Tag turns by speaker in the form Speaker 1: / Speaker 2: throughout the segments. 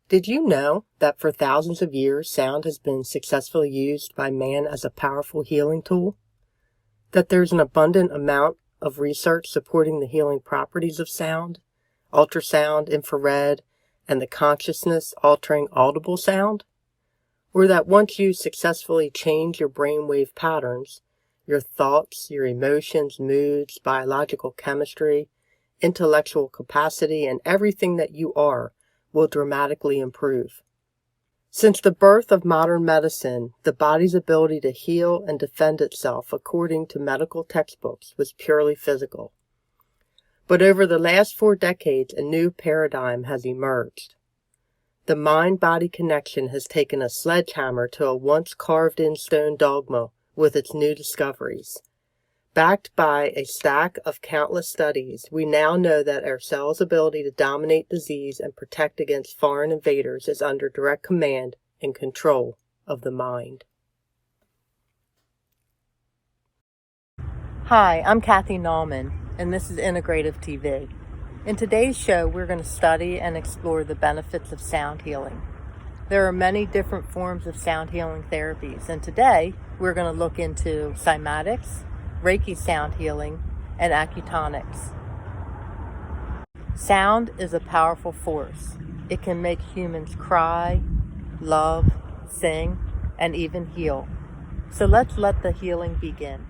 Speaker 1: Did you know that for thousands of years, sound has been successfully used by man as a powerful healing tool? That there's an abundant amount of research supporting the healing properties of sound, ultrasound, infrared, and the consciousness-altering audible sound? Or that once you successfully change your brainwave patterns, your thoughts, your emotions, moods, biological chemistry, intellectual capacity, and everything that you are will dramatically improve. Since the birth of modern medicine, the body's ability to heal and defend itself according to medical textbooks was purely physical. But over the last 4 decades, a new paradigm has emerged. The mind-body connection has taken a sledgehammer to a once carved-in-stone dogma with its new discoveries. Backed by a stack of countless studies, we now know that our cells' ability to dominate disease and protect against foreign invaders is under direct command and control of the mind. Hi, I'm Kathy Nauman, and this is Integrative TV. In today's show, we're going to study and explore the benefits of sound healing. There are many different forms of sound healing therapies, and today we're going to look into cymatics, Reiki sound healing, and acutonics. Sound is a powerful force. It can make humans cry, love, sing, and even heal. So let's let the healing begin.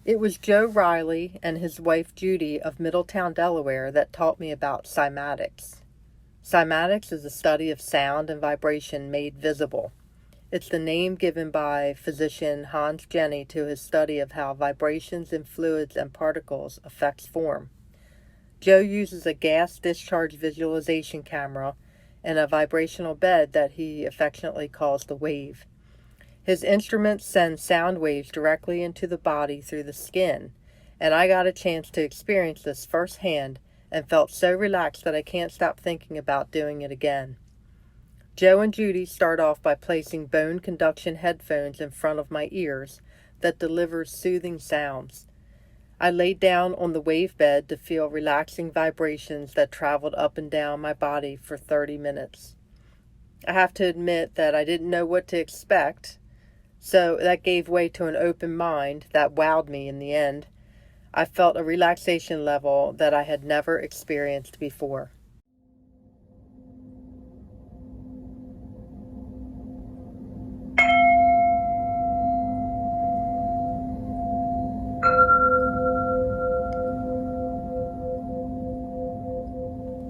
Speaker 1: It was Joe Riley and his wife Judy of Middletown, Delaware that taught me about cymatics. Cymatics is the study of sound and vibration made visible. It's the name given by physician Hans Jenny to his study of how vibrations in fluids and particles affects form. Joe uses a gas discharge visualization camera and a vibrational bed that he affectionately calls the wave. His instruments send sound waves directly into the body through the skin, and I got a chance to experience this firsthand and felt so relaxed that I can't stop thinking about doing it again. Joe and Judy start off by placing bone conduction headphones in front of my ears that delivers soothing sounds. I laid down on the wave bed to feel relaxing vibrations that traveled up and down my body for 30 minutes. I have to admit that I didn't know what to expect, so that gave way to an open mind that wowed me in the end. I felt a relaxation level that I had never experienced before.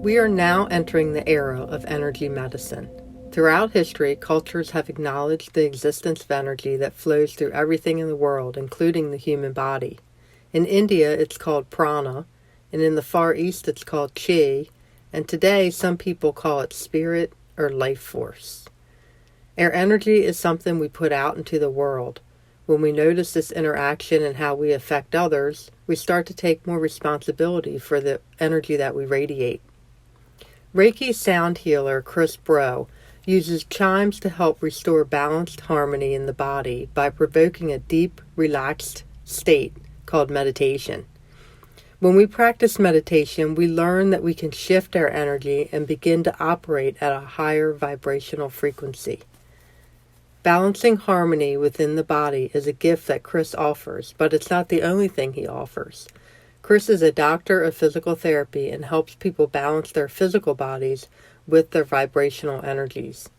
Speaker 1: We are now entering the era of energy medicine. Throughout history, cultures have acknowledged the existence of energy that flows through everything in the world, including the human body. In India, it's called prana, and in the Far East, it's called chi, and today some people call it spirit or life force. Our energy is something we put out into the world. When we notice this interaction and how we affect others, we start to take more responsibility for the energy that we radiate. Reiki sound healer Chris Bro uses chimes to help restore balanced harmony in the body by provoking a deep, relaxed state called meditation. When we practice meditation, we learn that we can shift our energy and begin to operate at a higher vibrational frequency. Balancing harmony within the body is a gift that Chris offers, but it's not the only thing he offers. Chris is a doctor of physical therapy and helps people balance their physical bodies with their vibrational energies.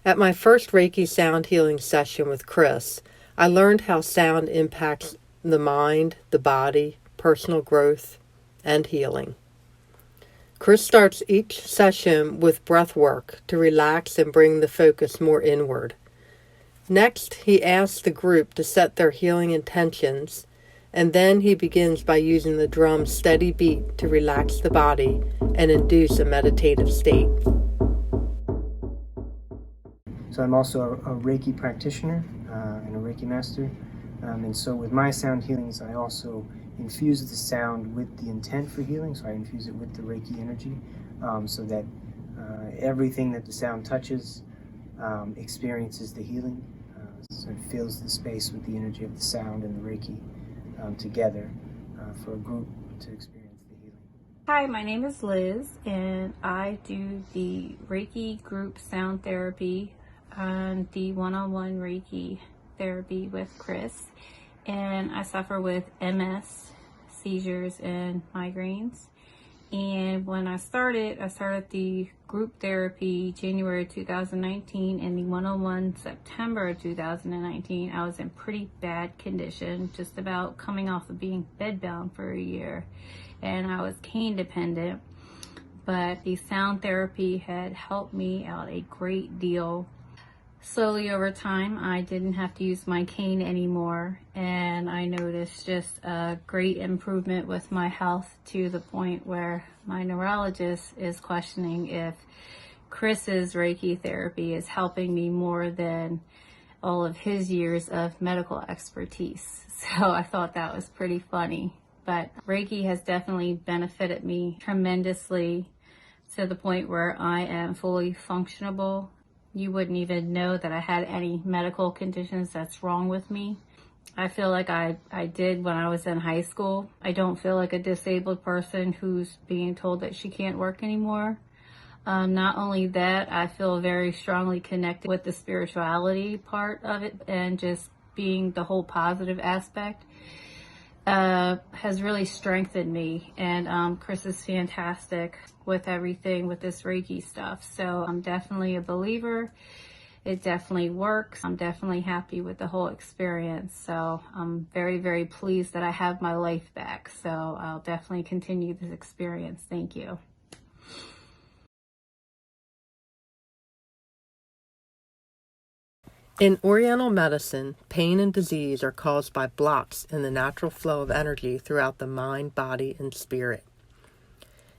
Speaker 1: At my first Reiki sound healing session with Chris, I learned how sound impacts the mind, the body, personal growth, and healing. Chris starts each session with breath work to relax and bring the focus more inward. Next, he asks the group to set their healing intentions, and then he begins by using the drum's steady beat to relax the body and induce a meditative state.
Speaker 2: So I'm also a Reiki practitioner and a Reiki master. And so with my sound healings, I also infuse the sound with the intent for healing. So I infuse it with the Reiki energy so that everything that the sound touches experiences the healing. So it fills the space with the energy of the sound and the Reiki together for a group to experience the healing.
Speaker 3: Hi, my name is Liz, and I do the Reiki group sound therapy and the one-on-one Reiki therapy with Chris. And I suffer with MS, seizures, and migraines. And when I started the group therapy January 2019 and the one-on-one September 2019. I was in pretty bad condition, just about coming off of being bedbound for a year. And I was cane dependent, but the sound therapy had helped me out a great deal. Slowly over time, I didn't have to use my cane anymore, and I noticed just a great improvement with my health, to the point where my neurologist is questioning if Chris's Reiki therapy is helping me more than all of his years of medical expertise. So I thought that was pretty funny. But Reiki has definitely benefited me tremendously, to the point where I am fully functionable. You wouldn't even know that I had any medical conditions that's wrong with me. I feel like I did when I was in high school. I don't feel like a disabled person who's being told that she can't work anymore. Not only that, I feel very strongly connected with the spirituality part of it, and just being the whole positive aspect has really strengthened me. And Chris is fantastic with everything with this Reiki stuff. So I'm definitely a believer. It definitely works. I'm definitely happy with the whole experience. So I'm very, very pleased that I have my life back. So I'll definitely continue this experience. Thank you.
Speaker 1: In Oriental medicine, pain and disease are caused by blocks in the natural flow of energy throughout the mind, body, and spirit.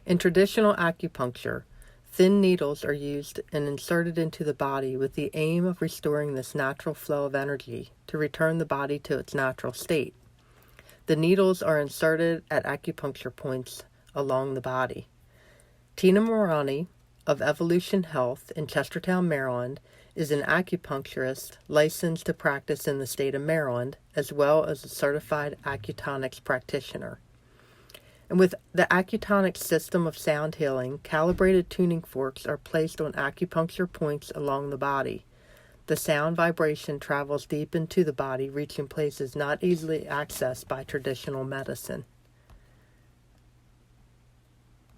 Speaker 1: In traditional acupuncture, thin needles are used and inserted into the body with the aim of restoring this natural flow of energy to return the body to its natural state. The needles are inserted at acupuncture points along the body. Tina Morani of Evolution Health in Chestertown, Maryland, is an acupuncturist licensed to practice in the state of Maryland, as well as a certified acutonics practitioner. And with the acutonic system of sound healing, calibrated tuning forks are placed on acupuncture points along the body. The sound vibration travels deep into the body, reaching places not easily accessed by traditional medicine.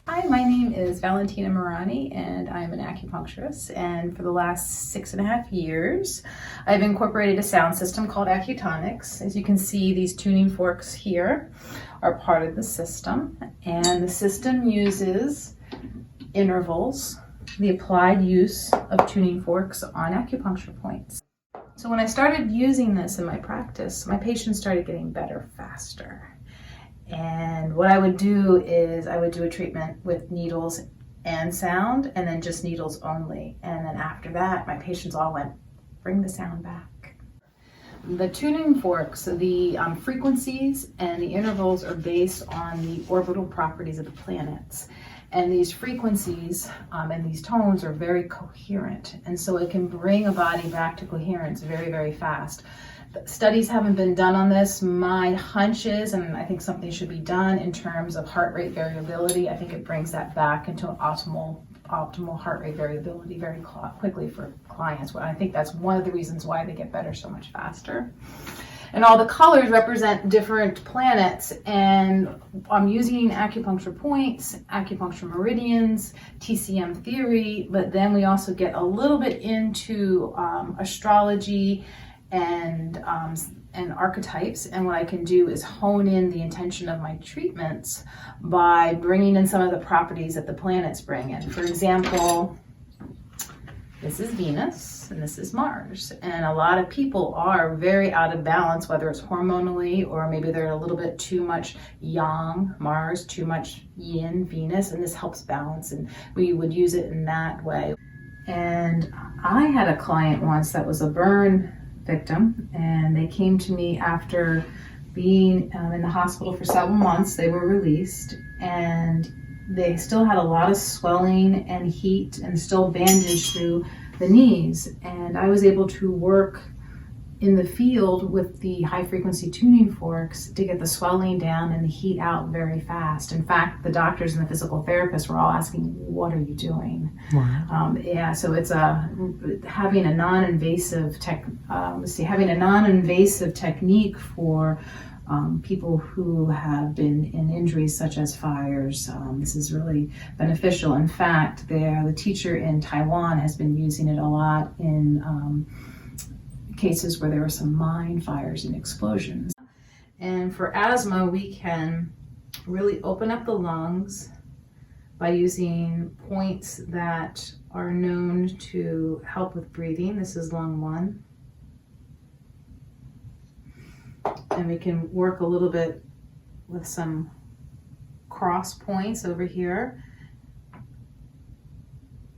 Speaker 4: Hi, my name is Valentina Morani, and I'm an acupuncturist. And for the last 6.5 years, I've incorporated a sound system called Acutonics. As you can see, these tuning forks here are part of the system. And the system uses intervals, the applied use of tuning forks on acupuncture points. So when I started using this in my practice, my patients started getting better faster. And what I would do is I would do a treatment with needles and sound, and then just needles only. And then after that, my patients all went, bring the sound back. The tuning forks, the frequencies and the intervals are based on the orbital properties of the planets. And these frequencies and these tones are very coherent. And so it can bring a body back to coherence very, very fast. Studies haven't been done on this. My hunch is, and I think something should be done in terms of heart rate variability. I think it brings that back into an optimal heart rate variability very quickly for clients. I think that's one of the reasons why they get better so much faster. And all the colors represent different planets, and I'm using acupuncture points, acupuncture meridians, TCM theory, but then we also get a little bit into astrology and archetypes. And what I can do is hone in the intention of my treatments by bringing in some of the properties that the planets bring in. For example, this is Venus and this is Mars. And a lot of people are very out of balance, whether it's hormonally or maybe they're a little bit too much yang, Mars, too much yin, Venus, and this helps balance. And we would use it in that way. And I had a client once that was a burn victim, and they came to me after being in the hospital for several months. They were released, and they still had a lot of swelling and heat and still bandaged through the knees. And I was able to work in the field with the high frequency tuning forks to get the swelling down and the heat out very fast. In fact, the doctors and the physical therapists were all asking, what are you doing?
Speaker 1: Wow.
Speaker 4: So it's having a non-invasive technique for people who have been in injuries such as fires. This is really beneficial. In fact, the teacher in Taiwan has been using it a lot in cases where there were some mine fires and explosions. And for asthma, we can really open up the lungs by using points that are known to help with breathing. This is lung 1. And we can work a little bit with some cross points over here.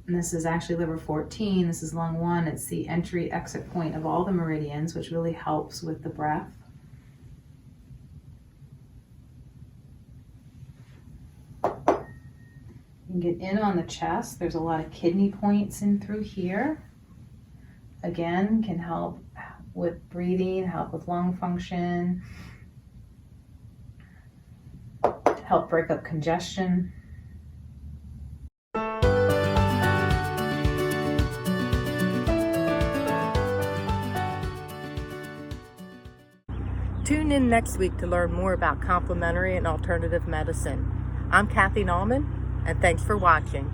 Speaker 4: And this is actually liver 14. This is lung 1. It's the entry exit point of all the meridians, which really helps with the breath. You can get in on the chest. There's a lot of kidney points in through here. Again, can help with breathing, help with lung function, help break up congestion.
Speaker 1: Tune in next week to learn more about complementary and alternative medicine. I'm Kathy Nauman, and thanks for watching.